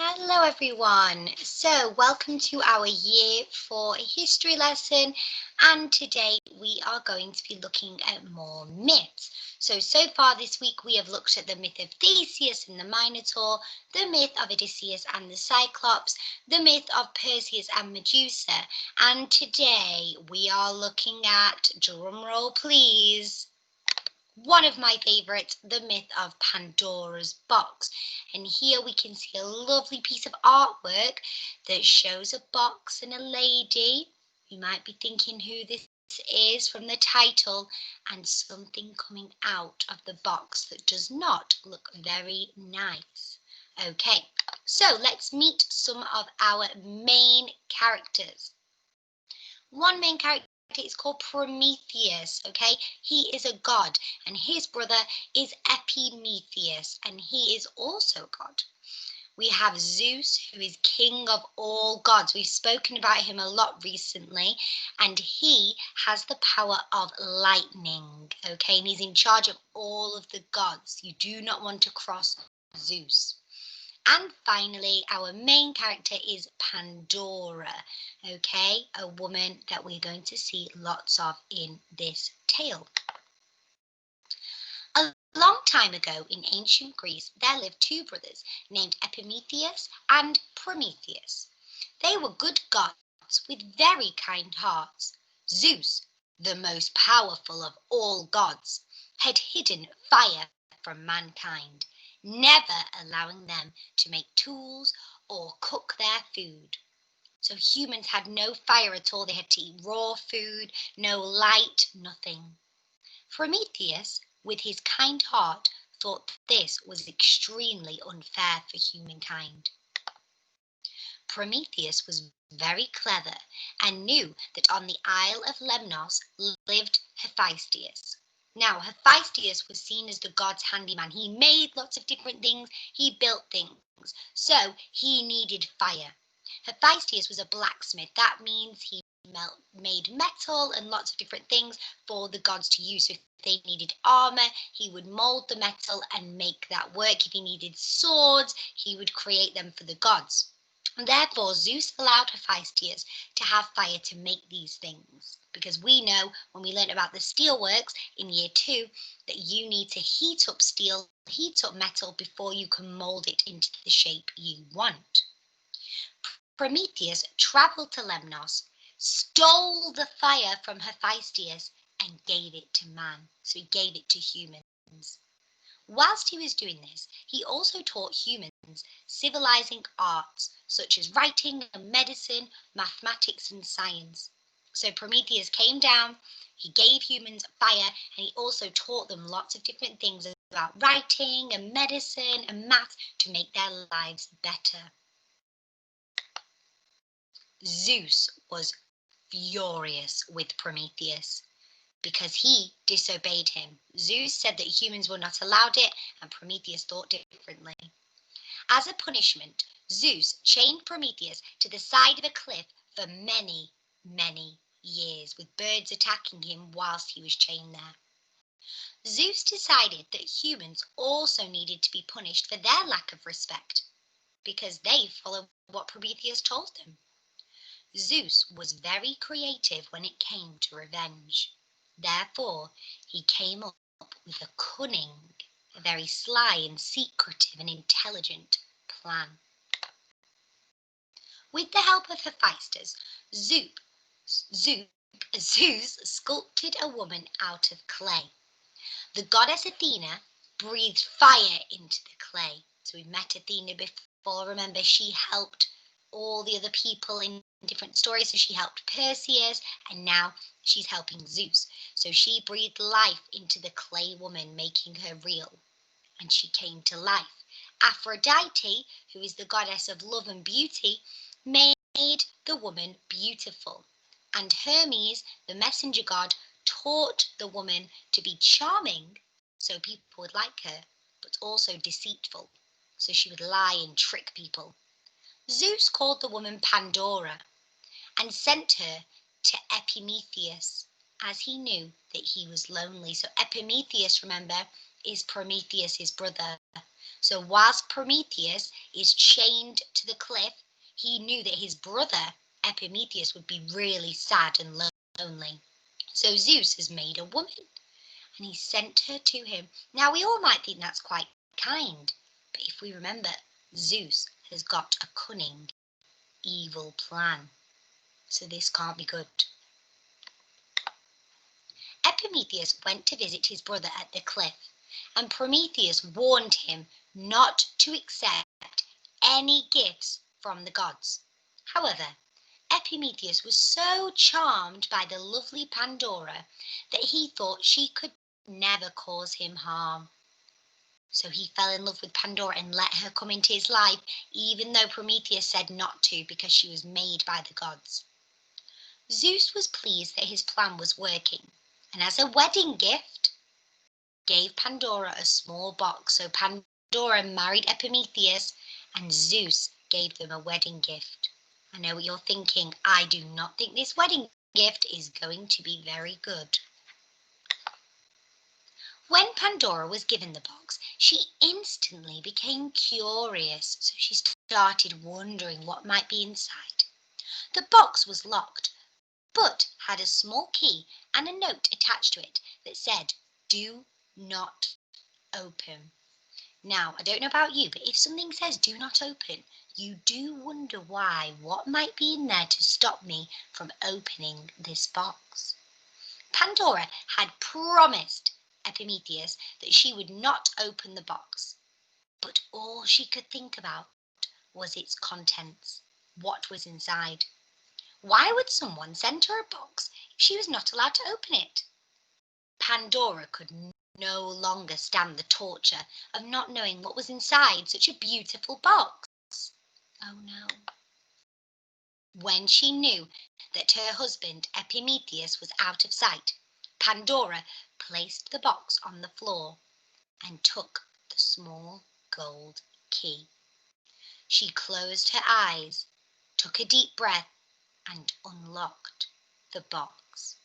Hello everyone. So welcome to our year 4 history lesson, and today we are going to be looking at more myths. So far this week we have looked at the myth of Theseus and the Minotaur, the myth of Odysseus and the Cyclops, the myth of Perseus and Medusa, and today we are looking at, drumroll please, one of my favorites, the myth of Pandora's Box. And here we can see a lovely piece of artwork that shows a box and a lady. You might be thinking who this is from the title, and something coming out of the box that does not look very nice. Okay, so let's meet some of our main characters. One main character is called Prometheus, okay? He is a god, and his brother is Epimetheus, and he is also a god. We have Zeus, who is king of all gods. We've spoken about him a lot recently, and he has the power of lightning, okay? And he's in charge of all of the gods. You do not want to cross Zeus. And finally, our main character is Pandora, okay? A woman that we're going to see lots of in this tale. A long time ago in ancient Greece, there lived two brothers named Epimetheus and Prometheus. They were good gods with very kind hearts. Zeus, the most powerful of all gods, had hidden fire from mankind, never allowing them to make tools or cook their food. So humans had no fire at all. They had to eat raw food, no light, nothing. Prometheus, with his kind heart, thought this was extremely unfair for humankind. Prometheus was very clever and knew that on the Isle of Lemnos lived Hephaestus. Now, Hephaestus was seen as the god's handyman. He made lots of different things. He built things. So he needed fire. Hephaestus was a blacksmith. That means he made metal and lots of different things for the gods to use. So if they needed armor, he would mold the metal and make that work. If he needed swords, he would create them for the gods. And therefore, Zeus allowed Hephaestus to have fire to make these things. Because we know when we learned about the steelworks in year 2 that you need to heat up steel, heat up metal before you can mold it into the shape you want. Prometheus travelled to Lemnos, stole the fire from Hephaestus and gave it to man. So he gave it to humans. Whilst he was doing this, he also taught humans civilizing arts such as writing and medicine, mathematics and science. So Prometheus came down, he gave humans fire, and he also taught them lots of different things about writing and medicine and math to make their lives better. Zeus was furious with Prometheus because he disobeyed him. Zeus said that humans were not allowed it, and Prometheus thought differently. As a punishment, Zeus chained Prometheus to the side of a cliff for many, many years, with birds attacking him whilst he was chained there. Zeus decided that humans also needed to be punished for their lack of respect, because they followed what Prometheus told them. Zeus was very creative when it came to revenge. Therefore, he came up with a cunning, a very sly and secretive and intelligent plan. With the help of Hephaestus, Zeus sculpted a woman out of clay. The goddess Athena breathed fire into the clay. So we met Athena before. Remember, she helped all the other people in different stories. So she helped Perseus, and now she's helping Zeus. So she breathed life into the clay woman, making her real, and she came to life. Aphrodite, who is the goddess of love and beauty, made the woman beautiful. And Hermes, the messenger god, taught the woman to be charming, so people would like her, but also deceitful, so she would lie and trick people. Zeus called the woman Pandora and sent her to Epimetheus, as he knew that he was lonely. So Epimetheus, remember, is Prometheus' brother. So whilst Prometheus is chained to the cliff, he knew that his brother Epimetheus would be really sad and lonely. So Zeus has made a woman and he sent her to him. Now we all might think that's quite kind, but if we remember, Zeus has got a cunning, evil plan. So this can't be good. Epimetheus went to visit his brother at the cliff, and Prometheus warned him not to accept any gifts from the gods. However, Epimetheus was so charmed by the lovely Pandora that he thought she could never cause him harm. So he fell in love with Pandora and let her come into his life, even though Prometheus said not to because she was made by the gods. Zeus was pleased that his plan was working, and as a wedding gift, gave Pandora a small box. So Pandora married Epimetheus, and Zeus gave them a wedding gift. I know what you're thinking. I do not think this wedding gift is going to be very good. When Pandora was given the box, she instantly became curious, so she started wondering what might be inside. The box was locked, but had a small key and a note attached to it that said, "Do not open." Now, I don't know about you, but if something says "do not open," you do wonder why, what might be in there to stop me from opening this box. Pandora had promised Epimetheus that she would not open the box, but all she could think about was its contents, what was inside. Why would someone send her a box if she was not allowed to open it? Pandora could no longer stand the torture of not knowing what was inside such a beautiful box. Oh no. When she knew that her husband Epimetheus was out of sight, Pandora placed the box on the floor and took the small gold key. She closed her eyes, took a deep breath, and unlocked the box.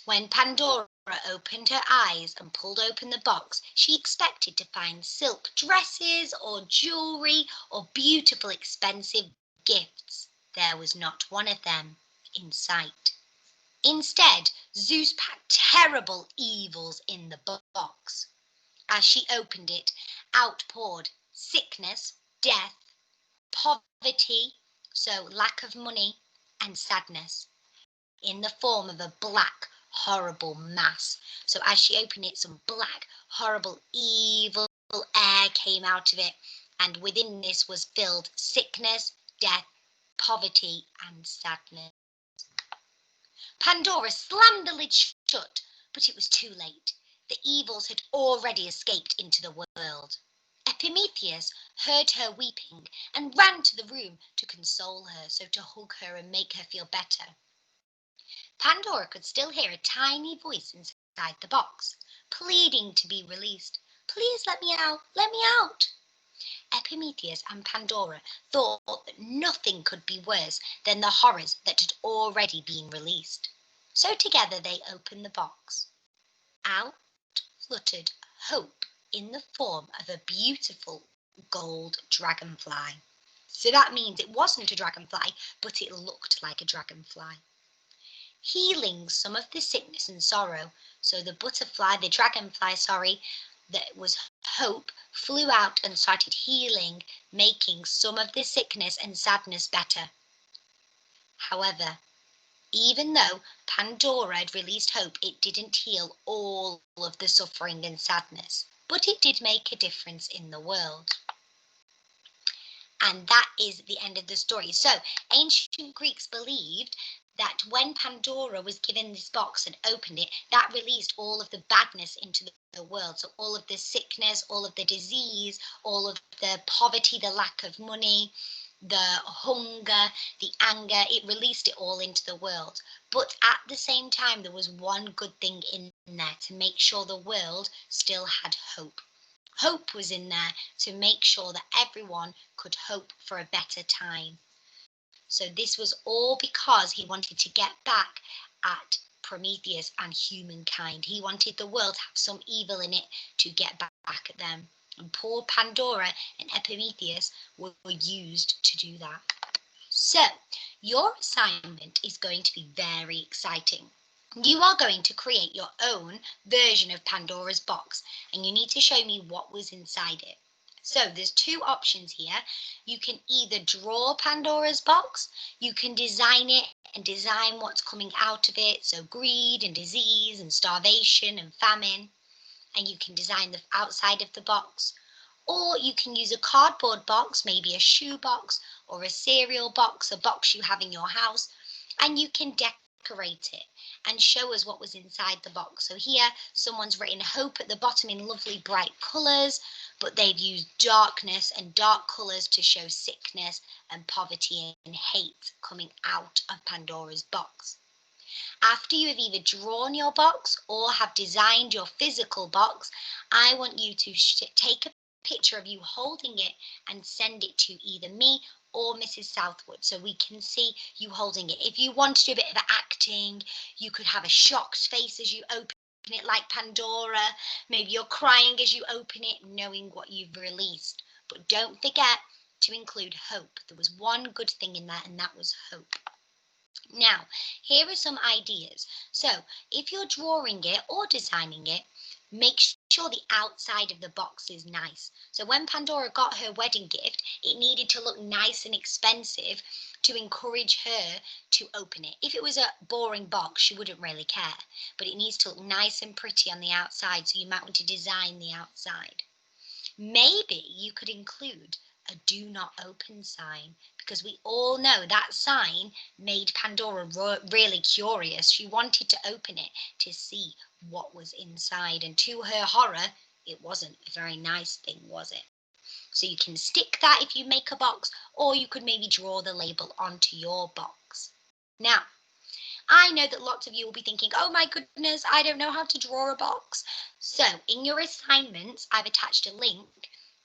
When Pandora opened her eyes and pulled open the box, she expected to find silk dresses or jewelry or beautiful expensive gifts. There was not one of them in sight. Instead, Zeus packed terrible evils in the box. As she opened it, out poured sickness, death, poverty, so lack of money, and sadness, in the form of a black, horrible mass. So as she opened it, some black, horrible, evil air came out of it, and within this was filled sickness, death, poverty, and sadness. Pandora slammed the lid shut, but it was too late. The evils had already escaped into the world. Epimetheus heard her weeping and ran to the room to console her, so to hug her and make her feel better. Pandora could still hear a tiny voice inside the box, pleading to be released. "Please let me out, let me out." Epimetheus and Pandora thought that nothing could be worse than the horrors that had already been released. So together they opened the box. Out fluttered Hope in the form of a beautiful gold dragonfly. So that means it wasn't a dragonfly, but it looked like a dragonfly. Healing some of the sickness and sorrow. So the dragonfly, that was Hope, flew out and started healing, making some of the sickness and sadness better. However, even though Pandora had released Hope, it didn't heal all of the suffering and sadness, but it did make a difference in the world. And that is the end of the story. So ancient Greeks believed that when Pandora was given this box and opened it, that released all of the badness into the world. So all of the sickness, all of the disease, all of the poverty, the lack of money, the hunger, the anger, it released it all into the world. But at the same time, there was one good thing in there to make sure the world still had hope. Hope was in there to make sure that everyone could hope for a better time. So this was all because he wanted to get back at Prometheus and humankind. He wanted the world to have some evil in it to get back at them. And poor Pandora and Epimetheus were used to do that. So, your assignment is going to be very exciting. You are going to create your own version of Pandora's box, and you need to show me what was inside it. So there's two options here. You can either draw Pandora's box, you can design it and design what's coming out of it, so greed and disease and starvation and famine, and you can design the outside of the box. Or you can use a cardboard box, maybe a shoe box or a cereal box, a box you have in your house, and you can decorate it and show us what was inside the box. So here, someone's written hope at the bottom in lovely bright colours, but they've used darkness and dark colours to show sickness and poverty and hate coming out of Pandora's box. After you have either drawn your box or have designed your physical box, I want you to take a picture of you holding it and send it to either me or Mrs. Southwood so we can see you holding it. If you want to do a bit of acting, you could have a shocked face as you open it like Pandora. Maybe you're crying as you open it, knowing what you've released. But don't forget to include hope. There was one good thing in that, and that was hope. Now, here are some ideas. So, if you're drawing it or designing it, make sure the outside of the box is nice. So when Pandora got her wedding gift, it needed to look nice and expensive to encourage her to open it. If it was a boring box, she wouldn't really care, but it needs to look nice and pretty on the outside, so you might want to design the outside. Maybe you could include a do not open sign, because we all know that sign made Pandora really curious. She wanted to open it to see what was inside, and to her horror, it wasn't a very nice thing, was it? So you can stick that if you make a box, or you could maybe draw the label onto your box. Now, I know that lots of you will be thinking, oh my goodness, I don't know how to draw a box. So in your assignments, I've attached a link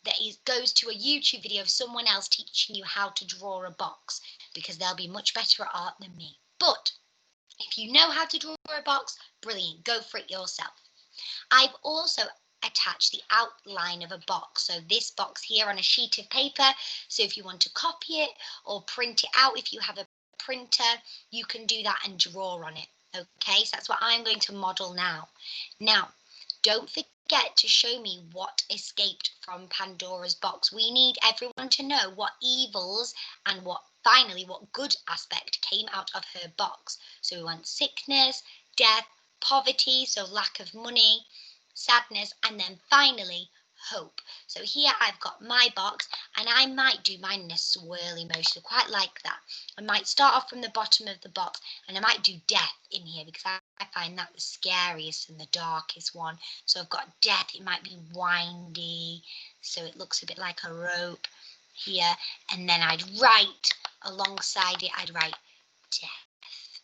that goes to a YouTube video of someone else teaching you how to draw a box, because they'll be much better at art than me. But if you know how to draw a box, brilliant, go for it yourself. I've also attached the outline of a box. So this box here on a sheet of paper. So if you want to copy it or print it out, if you have a printer, you can do that and draw on it. Okay, so that's what I'm going to model now. Now, don't forget to show me what escaped from Pandora's box. We need everyone to know what evils and what good aspect came out of her box. So we want sickness, death, poverty, so lack of money, sadness, and then finally hope. So here I've got my box, and I might do mine in a swirly motion, quite like that. I might start off from the bottom of the box, and I might do death in here because I find that the scariest and the darkest one. So I've got death. It might be windy, so it looks a bit like a rope here, and then I'd write alongside it, I'd write death.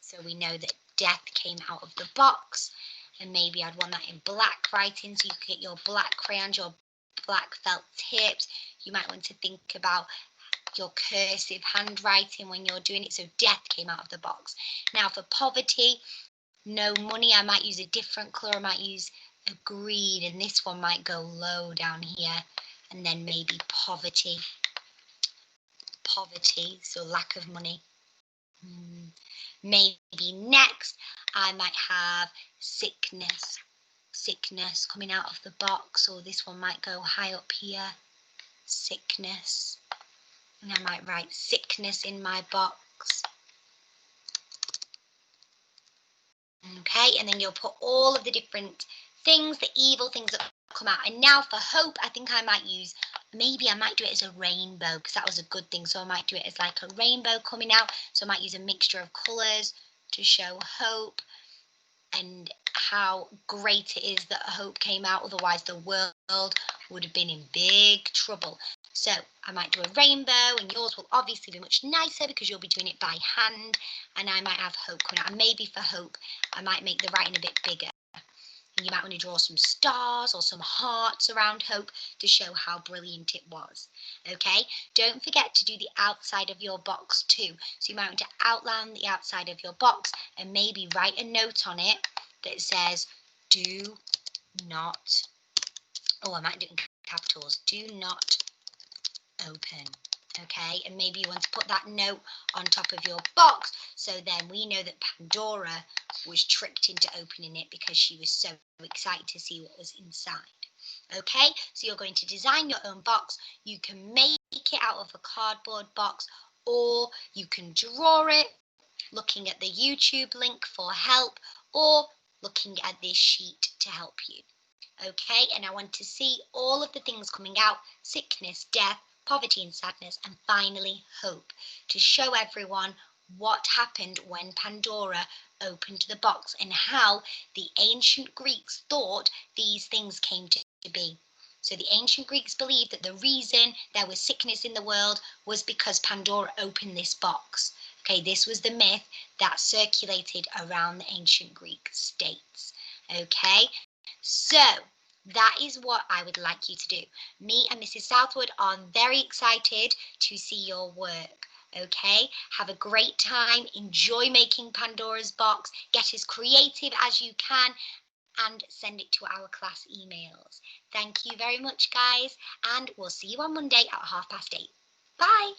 So we know that death came out of the box. And maybe I'd want that in black writing, so you could get your black crayons, your black felt tips. You might want to think about your cursive handwriting when you're doing it. So death came out of the box. Now for poverty, no money, I might use a different colour. I might use a greed, and this one might go low down here. And then maybe poverty, so lack of money. Maybe next I might have sickness coming out of the box, or this one might go high up here, sickness, and I might write sickness in my box. Okay, and then you'll put all of the different things, the evil things that come out. And now for hope, I think I might use, maybe I might do it as a rainbow, because that was a good thing. So I might do it as like a rainbow coming out. So I might use a mixture of colours to show hope and how great it is that hope came out. Otherwise the world would have been in big trouble. So I might do a rainbow, and yours will obviously be much nicer because you'll be doing it by hand. And I might have hope coming out. And maybe for hope, I might make the writing a bit bigger. And you might want to draw some stars or some hearts around hope to show how brilliant it was. Okay, don't forget to do the outside of your box too. So you might want to outline the outside of your box and maybe write a note on it that says do not Oh, I might do it in capitals. Do not open. Okay, and maybe you want to put that note on top of your box so then we know that Pandora was tricked into opening it because she was so excited to see what was inside. Okay, so you're going to design your own box. You can make it out of a cardboard box, or you can draw it looking at the YouTube link for help, or looking at this sheet to help you. Okay, and I want to see all of the things coming out: sickness, death, poverty and sadness, and finally hope, to show everyone what happened when Pandora opened the box and how the ancient Greeks thought these things came to be. So the ancient Greeks believed that the reason there was sickness in the world was because Pandora opened this box. Okay, this was the myth that circulated around the ancient Greek states. Okay, so that is what I would like you to do. Me and Mrs. Southwood are very excited to see your work. Okay, have a great time. Enjoy making Pandora's box. Get as creative as you can and send it to our class emails. Thank you very much, guys, and we'll see you on Monday at 8:30. Bye.